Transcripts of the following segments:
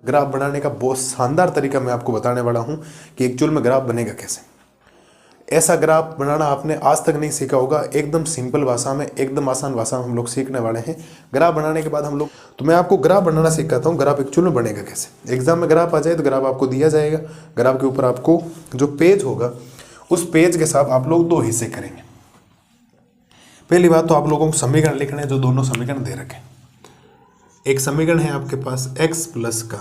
Graph बनाने का बहुत शानदार तरीका मैं आपको बताने वाला हूं कि एक्चुअल में ग्राफ बनेगा कैसे। ऐसा ग्राफ बनाना आपने आज तक नहीं सीखा होगा। एकदम सिंपल भाषा में, एकदम आसान भाषा में हम लोग सीखने वाले हैं। ग्राफ बनाने के बाद हम लोग, तो मैं आपको ग्राफ बनाना सिखाता हूँ। ग्राफ एक्चुअल में बनेगा कैसे। एग्जाम में ग्राफ आ जाए तो ग्राफ आपको दिया जाएगा। ग्राफ के ऊपर आपको जो पेज होगा उस पेज के साथ आप लोग दो हिस्से करेंगे। पहली बात तो आप लोगों को समीकरण लिखने हैं, जो दोनों समीकरण दे रखे हैं। एक समीकरण है आपके पास x प्लस का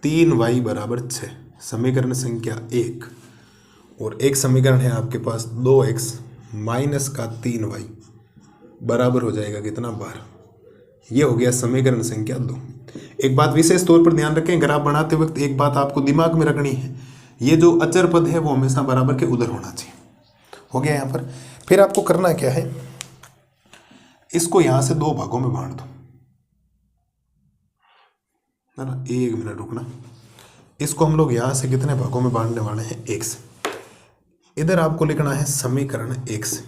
3y बराबर 6, समीकरण संख्या 1। और एक समीकरण है आपके पास 2x माइनस का 3y बराबर हो जाएगा कितना, 12। ये हो गया समीकरण संख्या 2। एक बात विशेष तौर पर ध्यान रखें, ग्राफ बनाते वक्त एक बात आपको दिमाग में रखनी है, ये जो अचर पद है वो हमेशा बराबर के उधर होना चाहिए। हो गया यहाँ पर। फिर आपको करना क्या है, इसको यहाँ से दो भागों में बांट दो ना। एक मिनट रुकना। इसको हम लोग यहां से कितने भागों में बांटने वाले हैं, एक से। इधर आपको लिखना है समीकरण 1 से।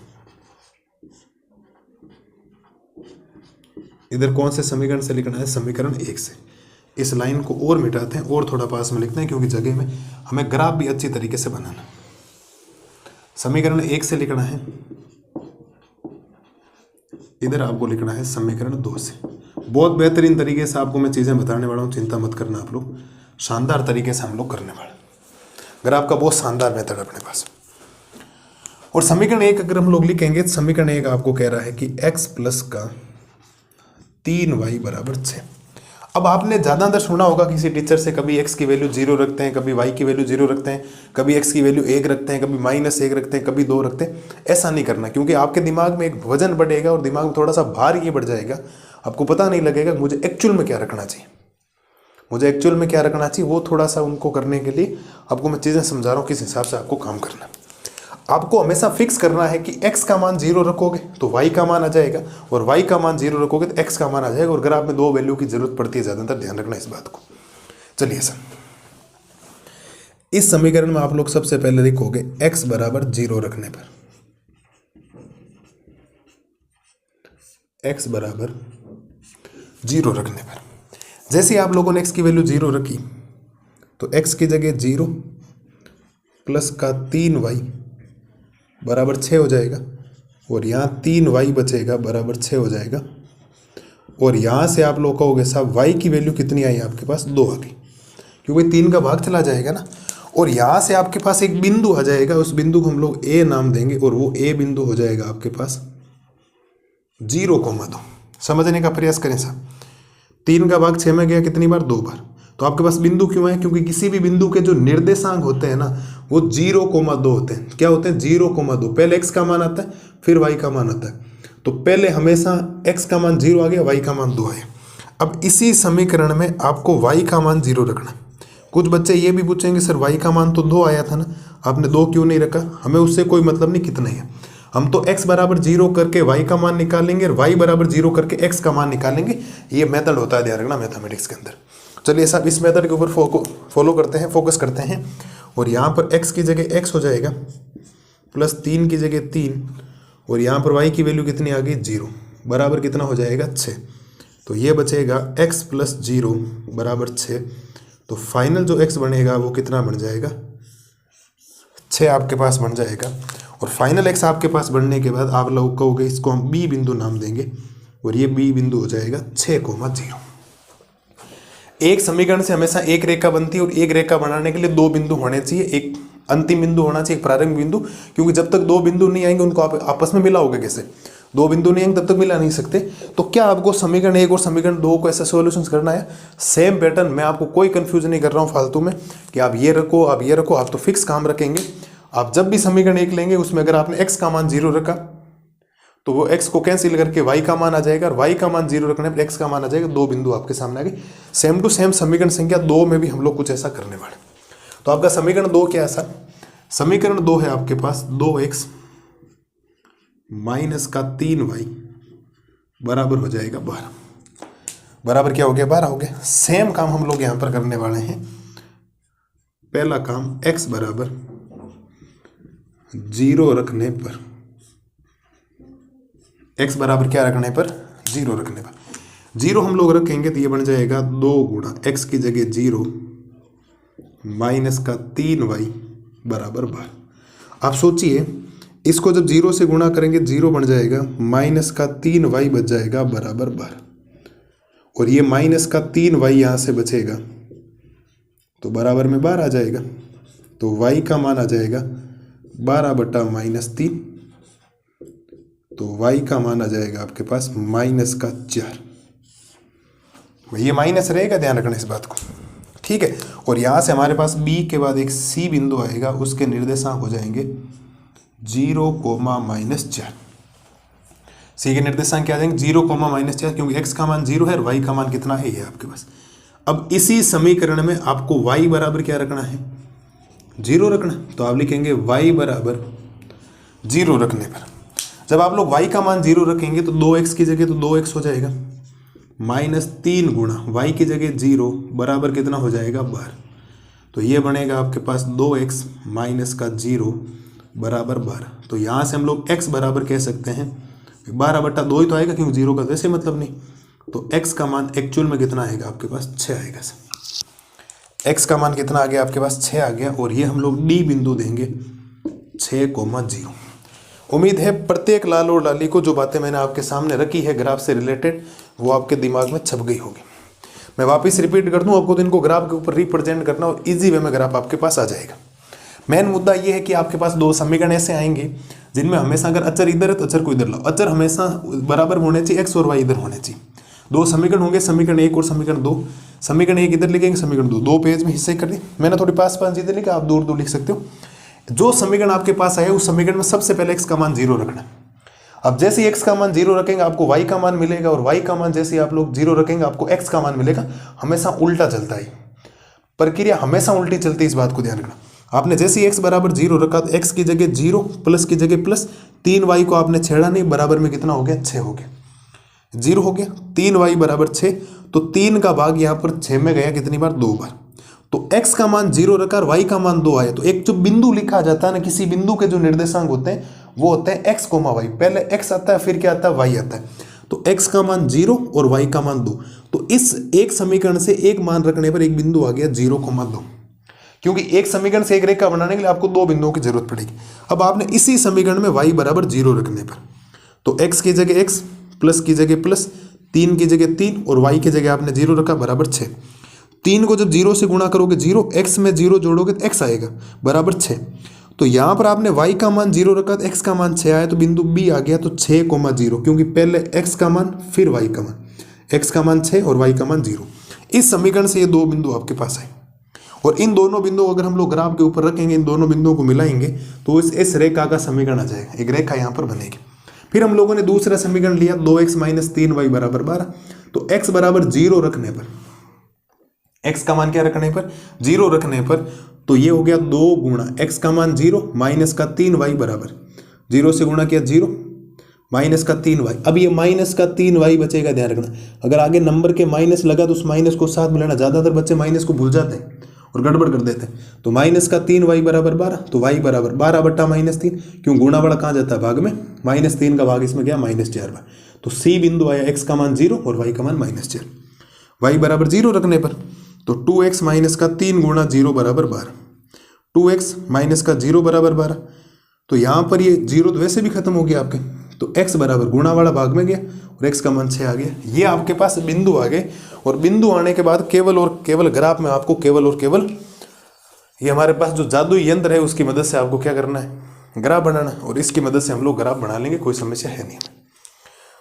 इधर कौन से समीकरण से लिखना है, समीकरण 1 से। इस लाइन को और मिटाते हैं और थोड़ा पास में लिखते हैं, क्योंकि जगह में हमें ग्राफ भी अच्छी तरीके से बनाना। समीकरण 1 से लिखना है, इधर आपको लिखना है समीकरण 2 से। बहुत बेहतरीन तरीके से आपको मैं चीज़ें बताने वाला हूँ, चिंता मत करना आप लोग। शानदार तरीके से हम लोग करने वाले। ग्राफ का बहुत शानदार मेथड है अपने पास। और समीकरण 1 अगर हम लोग लिखेंगे, तो समीकरण 1 आपको कह रहा है कि x प्लस का 3y बराबर 6। अब आपने ज़्यादातर सुना होगा किसी टीचर से, कभी x की वैल्यू 0 रखते हैं, कभी y की वैल्यू 0 रखते हैं, कभी x की वैल्यू 1 रखते हैं, कभी -1 रखते हैं, कभी 2 रखते हैं। ऐसा नहीं करना, क्योंकि आपके दिमाग में एक वजन बढ़ेगा और दिमाग में थोड़ा सा भार ये बढ़ जाएगा। आपको पता नहीं लगेगा मुझे एक्चुअल में क्या रखना चाहिए, मुझे एक्चुअल में क्या रखना चाहिए। वो थोड़ा सा उनको करने के लिए आपको मैं चीज़ें समझा रहा हूँ, किस हिसाब से आपको काम करना है। आपको हमेशा फिक्स करना है कि x का मान 0 रखोगे तो y का मान आ जाएगा, और y का मान 0 रखोगे तो x का मान आ जाएगा। और ग्राफ में दो वैल्यू की जरूरत पड़ती है ज़्यादातर, ध्यान रखना इस बात को। चलिए सर, इस समीकरण में आप लोग सबसे पहले लिखोगे x बराबर 0 रखने पर, x बराबर 0 रखने पर जैसे आप लोगों ने x की वैल्यू 0 रखी तो x की जगह 0 प्लस का 3y बराबर 6 हो जाएगा, और यहाँ 3y बचेगा बराबर 6 हो जाएगा। और यहाँ से आप लोग कहोगे साहब y की वैल्यू कितनी आई आपके पास, 2 आ गई, क्योंकि 3 का भाग चला जाएगा ना। और यहाँ से आपके पास एक बिंदु आ जाएगा, उस बिंदु को हम लोग a नाम देंगे, और वो a बिंदु हो जाएगा आपके पास 0,2। समझने का प्रयास करें साहब। 3 का भाग 6 में गया कितनी बार, 2 बार। तो आपके पास बिंदु क्यों है, क्योंकि किसी भी बिंदु के जो निर्देशांक होते हैं ना वो 0,2 होते हैं। क्या होते हैं, 0,2। पहले x का मान आता है, फिर y का मान आता है। तो पहले हमेशा x का मान 0 आ गया, y का मान 2 आया। अब इसी समीकरण में आपको y का मान 0 रखना। कुछ बच्चे ये भी पूछेंगे सर y का मान तो 2 आया था ना, आपने 2 क्यों नहीं रखा। हमें उससे कोई मतलब नहीं कितना है, हम तो x बराबर 0 करके y का मान निकालेंगे और y बराबर 0 करके x का मान निकालेंगे। ये मेथड होता है, ध्यान रखना मैथमेटिक्स के अंदर। चलिए साहब, इस मेथड के ऊपर फॉलो करते हैं, फोकस करते हैं। और यहाँ पर x की जगह x हो जाएगा, प्लस 3 की जगह 3, और यहाँ पर y की वैल्यू कितनी आ गई, 0 बराबर कितना हो जाएगा, 6। तो ये बचेगा x प्लस 0 बराबर 6। तो फाइनल जो x बनेगा वो कितना बन जाएगा, 6 आपके पास बन जाएगा। और फाइनल x आपके पास बनने के बाद आप लोग कहोगे इसको हम b बिंदु नाम देंगे, और ये b बिंदु हो जाएगा 6,0। एक समीकरण से हमेशा एक रेखा बनती है, और एक रेखा बनाने के लिए दो बिंदु होने चाहिए। एक अंतिम बिंदु होना चाहिए, एक प्रारंभिक बिंदु, क्योंकि जब तक दो बिंदु नहीं आएंगे उनको आप आपस में मिलाओगे कैसे। दो बिंदु नहीं आएंगे तब तक मिला नहीं सकते। तो क्या आपको समीकरण 1 और समीकरण 2 को ऐसा सॉल्यूशन करना है, सेम पैटर्न। मैं आपको कोई कंफ्यूजन नहीं कर रहा हूँ फालतू में कि आप ये रखो आप ये रखो, आप तो फिक्स काम रखेंगे। आप जब भी समीकरण 1 लेंगे उसमें अगर आपने x का मान 0 रखा तो वो x को कैंसिल करके y का मान आ जाएगा, और y का मान 0 रखने पर x का मान आ जाएगा। दो बिंदु आपके सामने आ गए। सेम टू सेम समीकरण संख्या 2 में भी हम लोग कुछ ऐसा करने वाले। तो आपका समीकरण 2 क्या है सर, समीकरण 2 है आपके पास 2x माइनस का 3y बराबर हो जाएगा 12। बराबर क्या हो गया, 12 हो गया। सेम काम हम लोग यहां पर करने वाले हैं। पहला काम x बराबर 0 रखने पर, x बराबर क्या रखने पर, 0 रखने पर। जीरो हम लोग रखेंगे तो ये बन जाएगा 2 गुणा x की जगह 0 माइनस का 3y बराबर 12। आप सोचिए, इसको जब 0 से गुणा करेंगे 0 बन जाएगा, माइनस का 3y बच जाएगा बराबर 12, और ये माइनस का 3y यहाँ से बचेगा तो बराबर में 12 आ जाएगा। तो y का मान आ जाएगा 12/-3, तो y का मान आ जाएगा आपके पास माइनस का 4। ये माइनस रहेगा, ध्यान रखना इस बात को, ठीक है। और यहाँ से हमारे पास b के बाद एक c बिंदु आएगा, उसके निर्देशांक हो जाएंगे 0, -4। सी के निर्देशांक क्या आ जाएंगे 0, -4, क्योंकि x का मान 0 है और y का मान कितना है, ये आपके पास। अब इसी समीकरण में आपको y बराबर क्या रखना है, 0 रखना है। तो आप लिखेंगे y बराबर 0 रखने पर, जब आप लोग y का मान 0 रखेंगे तो 2x की जगह तो 2x हो जाएगा, -3 गुणा y की जगह 0 बराबर कितना हो जाएगा 12। तो ये बनेगा आपके पास 2x माइनस का 0 बराबर 12। तो यहाँ से हम लोग x बराबर कह सकते हैं 12/2 ही तो आएगा, क्योंकि 0 का वैसे मतलब नहीं। तो x का मान एक्चुअल में कितना आएगा आपके पास, 6 आएगा। x का मान कितना आ गया आपके पास, 6 आ गया। और ये हम लोग d बिंदु देंगे 6,0। उम्मीद है प्रत्येक लाल और लाली को जो बातें मैंने आपके सामने रखी है ग्राफ से रिलेटेड, वो आपके दिमाग में छप गई होगी। मैं वापस रिपीट कर दूं आपको, तो इनको ग्राफ के ऊपर रिप्रेजेंट करना और इजी वे में ग्राफ आपके पास आ जाएगा। मेन मुद्दा ये है कि आपके पास दो समीकरण ऐसे आएंगे जिनमें हमेशा अगर अचर इधर है तो अचर को इधर लाओ, अचर हमेशा बराबर होने चाहिए, एक्स और वाई इधर होने चाहिए। दो समीकरण होंगे, समीकरण 1 और समीकरण 2। समीकरण 1 इधर लिखेंगे, समीकरण 2 दो पेज में हिस्से कर दिए मैंने, थोड़ी पास पास चीजें लिखा, आप दूर दूर लिख सकते हो। जो समीकरण आपके पास आया उस समीकरण में सबसे पहले एक्स का मान 0 रखना। अब जैसे ही x का मान 0 रखेंगे आपको y का मान मिलेगा, और y का मान जैसे ही आप लोग 0 रखेंगे आपको x का मान मिलेगा। हमेशा उल्टा चलता है, प्रक्रिया हमेशा उल्टी चलती है, इस बात को ध्यान रखना। आपने जैसे ही x बराबर 0 रखा तो x की जगह 0 प्लस की जगह प्लस, 3y को आपने छेड़ा नहीं, बराबर में कितना हो गया 6 हो गया, 0 हो गया, 3y बराबर 6। तो 3 का भाग यहाँ पर 6 में गया कितनी बार, 2 बार। तो x का मान 0 रखा और y का मान 2 आया, तो एक जो बिंदु लिखा जाता है ना, किसी बिंदु के जो निर्देशांक होते हैं वो होते हैं x, y। पहले x आता है, फिर क्या आता है, y आता है। तो x का मान 0 और y का मान 2। तो इस एक समीकरण से एक मान रखने पर एक बिंदु आ गया 0,2, क्योंकि एक समीकरण से एक रेखा बनाने के लिए आपको दो बिंदुओं की जरूरत पड़ेगी। अब आपने इसी समीकरण में y बराबर 0 रखने पर, तो x की जगह x, प्लस की जगह प्लस, 3 की जगह 3 और y की जगह आपने 0 रखा बराबर 6। 3 को जब 0 से गुणा करोगे 0, x में 0 जोड़ोगे तो x आएगा बराबर 6। तो यहाँ पर आपने y का मान 0 रखा तो x का मान 6 आया, तो बिंदु B आ गया। तो 6,0, क्योंकि पहले x का मान फिर y का मान, x का मान 6 और y का मान 0। इस समीकरण से ये दो बिंदु आपके पास आए, और इन दोनों बिंदुओं को अगर हम लोग ग्राफ के ऊपर रखेंगे, इन दोनों बिंदुओं को मिलाएंगे तो इस रेखा का समीकरण आ जाएगा, एक रेखा यहाँ पर बनेगी। फिर हम लोगों ने दूसरा समीकरण लिया 2x - 3y बराबर 12। तो x बराबर 0 रखने पर, x का मान क्या रखने पर, 0 रखने पर, तो ये हो गया 2 गुणा x का मान 0 माइनस का 3y बराबर 0 से गुणा किया 0 माइनस का 3y। अब ये माइनस का 3y बचेगा, ध्यान रखना। अगर आगे नंबर के माइनस लगा तो उस माइनस को साथ मिलाना, ज्यादातर बच्चे माइनस को भूल जाते हैं और गड़बड़ कर देते हैं। तो माइनस का 3y बराबर 12, तो y बराबर 12/-3, क्यों गुणा वाला कहाँ जाता है भाग में, -3 का भाग इसमें गया -4 बार। तो C बिंदु आया, x का मान 0 और y का मान -4। y बराबर 0 रखने पर तो 2x माइनस का 3 गुणा 0 बराबर 12, 2x माइनस का 0 बराबर 12। तो यहाँ पर ये 0 तो वैसे भी खत्म हो गया आपके, तो x बराबर गुणा वाला भाग में गया और x का मान 6 आ गया। ये आपके पास बिंदु आ गए, और बिंदु आने के बाद केवल और केवल ग्राफ में आपको केवल और केवल ये हमारे पास जो जादुई यंत्र है उसकी मदद से आपको क्या करना है, ग्राफ बनाना। और इसकी मदद से हम लोग ग्राफ बना लेंगे, कोई समस्या है नहीं।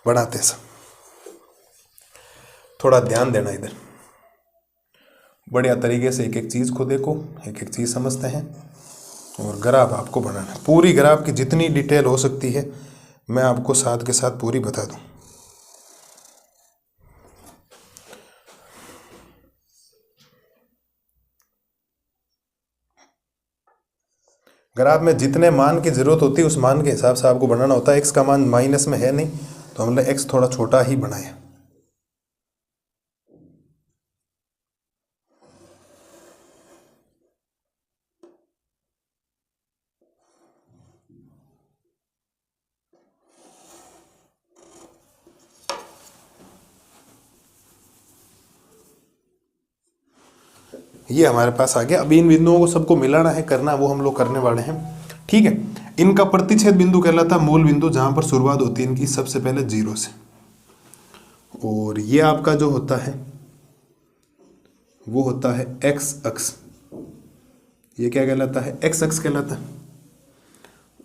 बनाते सब, थोड़ा ध्यान देना इधर, बढ़िया तरीके से एक एक चीज़ को देखो, एक एक चीज़ समझते हैं, और ग्राफ आपको बनाना है। पूरी ग्राफ की जितनी डिटेल हो सकती है मैं आपको साथ के साथ पूरी बता दूं। ग्राफ में जितने मान की जरूरत होती है उस मान के हिसाब से आपको बनाना होता है। x का मान माइनस में है नहीं, तो हमने x थोड़ा छोटा ही बनाया। ये हमारे पास आ गया। अभी इन बिंदुओं को सबको मिलाना है, करना वो हम लोग करने वाले हैं। ठीक है, इनका प्रतिच्छेद बिंदु कहलाता है मूल बिंदु, जहां पर शुरुआत होती है इनकी सबसे पहले 0 से। और ये आपका जो होता है वो होता है एक्स अक्ष। ये क्या कहलाता है? एक्स अक्ष कहलाता है।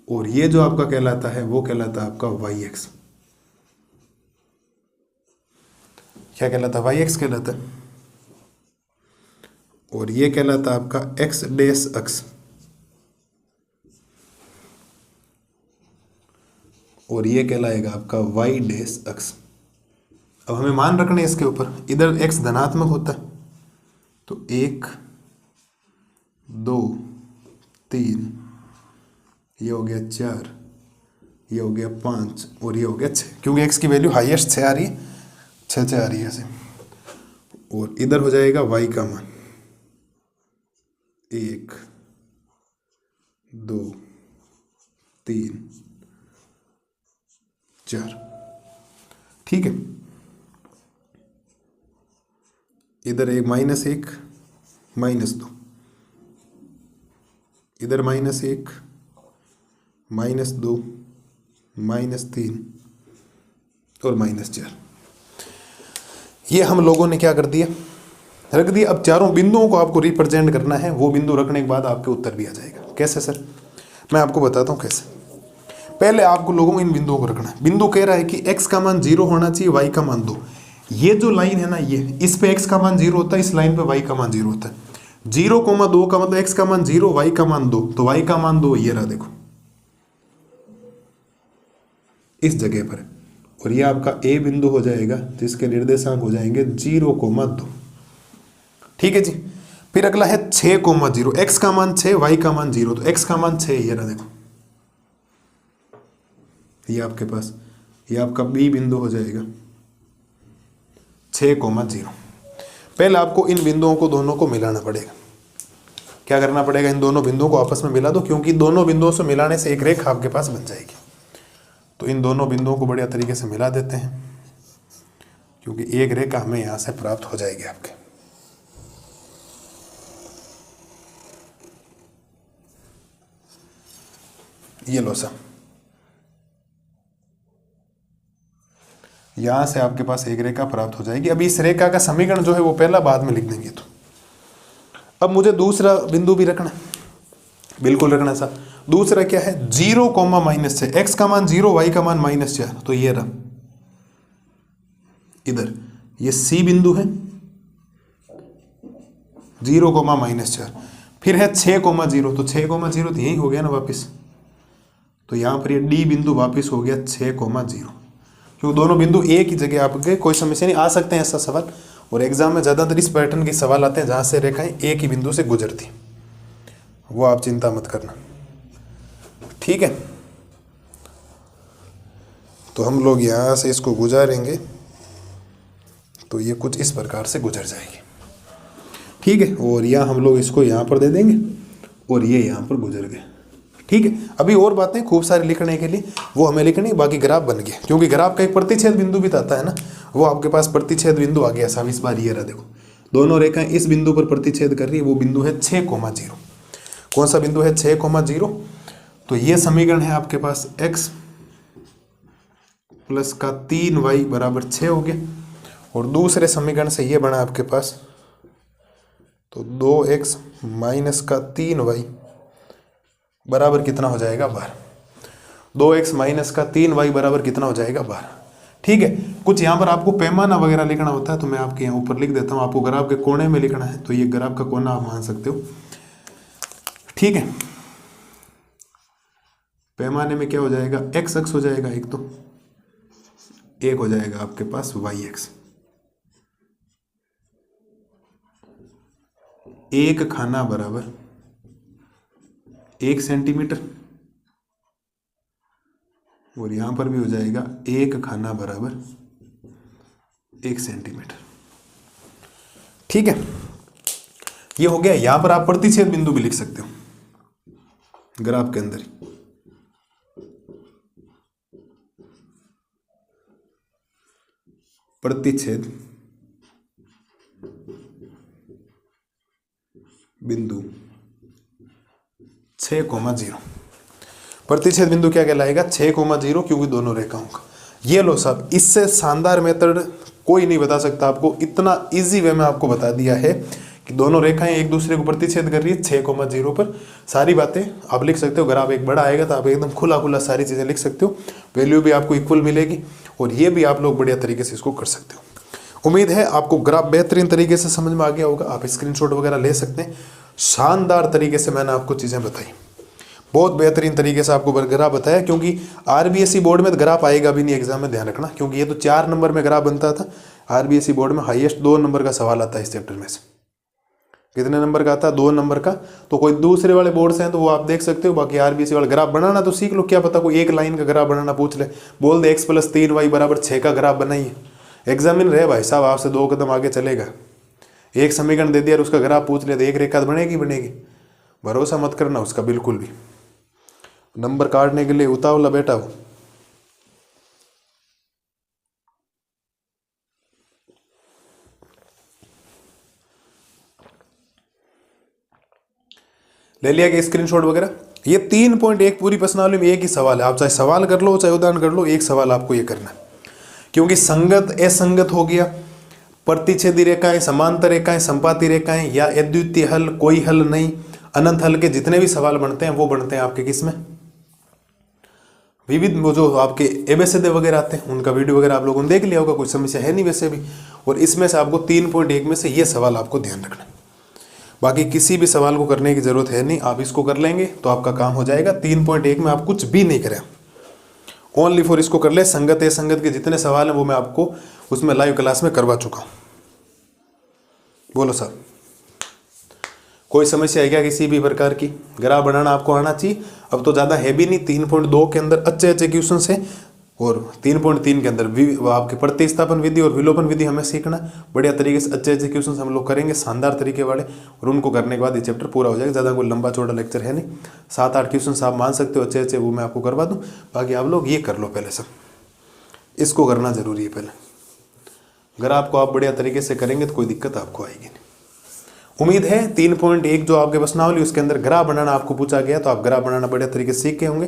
और ये जो आपका कहलाता है वो कहलाता है आपका वाई एक्स। क्या कहलाता है? वाई एक्स कहलाता है। और ये कहलाता है आपका एक्स डैश अक्ष। और ये कहलाएगा आपका वाई डैश अक्ष। अब हमें मान रखने हैं इसके ऊपर, इधर एक्स धनात्मक होता है तो 1 2 3, ये हो गया 4, ये हो गया 5 और ये हो गया 6, क्योंकि एक्स की वैल्यू हाईएस्ट 6 आ रही है, 6 आ रही है ऐसे। और इधर हो जाएगा वाई का मान 1 2 3 4। ठीक है, इधर एक -1 -2, इधर -1 -2 -3 और -4। ये हम लोगों ने क्या कर दिया? रख दिया। अब चारों बिंदुओं को आपको रिप्रेजेंट करना है, वो बिंदु रखने के बाद आपके उत्तर भी आ जाएगा। कैसे सर? मैं आपको बताता हूँ कैसे। पहले आपको लोगों को इन बिंदुओं को रखना है। बिंदु कह रहा है कि x का मान 0 होना चाहिए, y का मान 2। ये जो लाइन है ना, ये इस पे x का मान 0 होता है, इस लाइन पे y का मान 0 होता है। 0,2 का मतलब x का मान 0, y का मान 2, तो y का मान 2 ये रहा, देखो इस जगह पर। और ये आपका a बिंदु हो जाएगा जिसके निर्देशांक हो जाएंगे 0,2। ठीक है जी। फिर अगला है 6,0, x का मान 6, y का मान 0, तो x का मान 6 ये रहा, देखो ये आपके पास, ये आपका बी बिंदु हो जाएगा 6,0। पहले आपको इन बिंदुओं को दोनों को मिलाना पड़ेगा। क्या करना पड़ेगा? इन दोनों बिंदुओं को आपस में मिला दो, क्योंकि दोनों बिंदुओं से मिलाने से एक रेखा आपके पास बन जाएगी। तो इन दोनों बिंदुओं को बढ़िया तरीके से मिला देते हैं, क्योंकि एक रेखा हमें यहां से प्राप्त हो जाएगी आपके। ये लो सर, यहां से आपके पास एक रेखा प्राप्त हो जाएगी। अभी इस रेखा का समीकरण जो है वो पहला बाद में लिख देंगे। तो अब मुझे दूसरा बिंदु भी रखना है, बिल्कुल रखना सर। दूसरा क्या है? 0, -6, x का मान 0, y का मान -4, तो ये रहा इधर, ये C बिंदु है 0, -4। फिर है 6,0, तो 6,0 तो यही हो गया ना वापिस। तो यहां पर ये D बिंदु वापिस हो गया 6,0, क्योंकि दोनों बिंदु एक ही जगह आपके, कोई समस्या नहीं। आ सकते हैं ऐसा सवाल, और एग्जाम में ज़्यादातर इस पैटर्न के सवाल आते हैं जहाँ से रेखाएं एक ही बिंदु से गुजरती, वो आप चिंता मत करना। ठीक है, तो हम लोग यहाँ से इसको गुजारेंगे तो ये कुछ इस प्रकार से गुजर जाएगी। ठीक है, और यहाँ हम लोग इसको यहाँ पर दे देंगे और ये यहाँ पर गुजर गए। ठीक है, अभी और बातें खूब सारी लिखने के लिए वो हमें लिखनी, बाकी ग्राफ बन गया, क्योंकि ग्राफ का एक प्रतिच्छेद बिंदु भी आता है ना, वो आपके पास प्रतिच्छेद बिंदु आ गया साहब। इस बार ये रहा, देखो दोनों रेखाएं इस बिंदु पर प्रतिच्छेद कर रही है, वो बिंदु है 6,0। कौन सा बिंदु है? 6,0। तो ये समीकरण है आपके पास x प्लस का 3y बराबर 6 हो गया। और दूसरे समीकरण से ये बना आपके पास, तो 2x माइनस का 3y बराबर कितना हो जाएगा? 12। 2x माइनस का 3y बराबर कितना हो जाएगा? 12। ठीक है, कुछ यहाँ पर आपको पैमाना वगैरह लिखना होता है, तो मैं आपके यहाँ ऊपर लिख देता हूँ। आपको ग्राफ के कोने में लिखना है, तो ये ग्राफ का कोना आप मान सकते हो। ठीक है, पैमाने में क्या हो जाएगा? x अक्ष हो जाएगा एक, तो एक हो जाएगा आपके पास y अक्ष। एक खाना बराबर 1 सेंटीमीटर, और यहां पर भी हो जाएगा एक खाना बराबर 1 सेंटीमीटर। ठीक है, ये हो गया। यहां पर आप प्रतिच्छेद बिंदु भी लिख सकते हो ग्राफ के अंदर ही। प्रतिच्छेद बिंदु 6,0। प्रतिच्छेद बिंदु क्या कहलाएगा? 6,0, क्योंकि दोनों रेखाओं का। ये लो साहब, इससे शानदार मेथड कोई नहीं बता सकता आपको। इतना इजी वे में आपको बता दिया है कि दोनों रेखाएं एक दूसरे को प्रतिच्छेद कर रही है 6,0 पर। सारी बातें आप लिख सकते हो। अगर आप एक बड़ा आएगा तो आप एकदम खुला खुला सारी चीज़ें लिख सकते हो। वैल्यू भी आपको इक्वल मिलेगी और ये भी आप लोग बढ़िया तरीके से इसको कर सकते हो। उम्मीद है आपको ग्राफ बेहतरीन तरीके से समझ में आ गया होगा। आप स्क्रीनशॉट वगैरह ले सकते हैं। शानदार तरीके से मैंने आपको चीज़ें बताई, बहुत बेहतरीन तरीके से आपको ग्राफ बताया, क्योंकि आरबीएसई बोर्ड में तो ग्राफ आएगा भी नहीं एग्जाम में, ध्यान रखना, क्योंकि ये तो 4 नंबर में ग्राफ बनता था। आरबीएसई बोर्ड में हाईएस्ट 2 नंबर का सवाल आता है इस चैप्टर में से। कितने नंबर का आता है? 2 नंबर का। तो कोई दूसरे वाले बोर्ड से हैं तो वो आप देख सकते हो। बाकी आरबीएसई वाला ग्राफ बनाना तो सीख लो, क्या पता कोई एक लाइन का ग्राफ बनाना पूछ ले, बोल दे x+3y = 6 का ग्राफ बनाइए। एग्जामिनर है भाई साहब, आपसे 2 कदम आगे चलेगा। एक समीकरण दे दिया और उसका ग्राफ पूछ ले तो एक रेखा बनेगी? भरोसा मत करना उसका बिल्कुल भी। नंबर काटने के लिए उतावला बेटा हो। ले लिया कि स्क्रीनशॉट वगैरह? ये 3.1 पूरी प्रश्नावली में एक ही सवाल है। आप चाहे सवाल कर लो चाहे उदाहरण कर लो, एक सवाल आपको ये करना है। क्योंकि संगत असंगत हो गया, प्रतिच्छेदी रेखाएं, समांतर रेखाएं, संपाती रेखाएं या अद्वितीय हल, कोई हल नहीं, अनंत हल के जितने भी सवाल बनते हैं वो बनते हैं आपके किस में? विविध। वो जो आपके एबीसीडी वगैरह आते हैं उनका वीडियो वगैरह आप लोगों ने देख लिया होगा, कोई समस्या है नहीं वैसे भी। और इसमें से आपको 3.1 में से ये सवाल आपको ध्यान रखना। बाकी किसी भी सवाल को करने की जरूरत है नहीं, आप इसको कर लेंगे तो आपका काम हो जाएगा। 3.1 में आप कुछ भी नहीं करें, ओनली फॉर इसको कर ले। संगत असंगत के जितने सवाल हैं वो मैं आपको उसमें लाइव क्लास में करवा चुका हूँ। बोलो सर, कोई समस्या है क्या किसी भी प्रकार की? ग्राफ बनाना आपको आना चाहिए। अब तो ज़्यादा है भी नहीं, 3.2 के अंदर अच्छे अच्छे क्वेश्चन है और 3.3 के अंदर आपके प्रतिस्थापन विधि और विलोपन विधि हमें सीखना। बढ़िया तरीके से अच्छे अच्छे क्वेश्चन हम लोग करेंगे, शानदार तरीके वाले, और उनको करने के बाद ये चैप्टर पूरा हो जाएगा। ज़्यादा कोई लंबा चौड़ा लेक्चर है नहीं, 7-8 क्वेश्चन आप मान सकते हो अच्छे अच्छे, वो मैं आपको करवा दूँ। बाकी आप लोग ये कर लो पहले सब, इसको करना जरूरी है पहले। अगर आपको आप बढ़िया तरीके से करेंगे तो कोई दिक्कत आपको आएगी नहीं। उम्मीद है 3.1 जो आपके प्रश्नावली उसके अंदर ग्राफ बनाना आपको पूछा गया, तो आप ग्राफ बनाना बढ़िया तरीके से सीख के होंगे।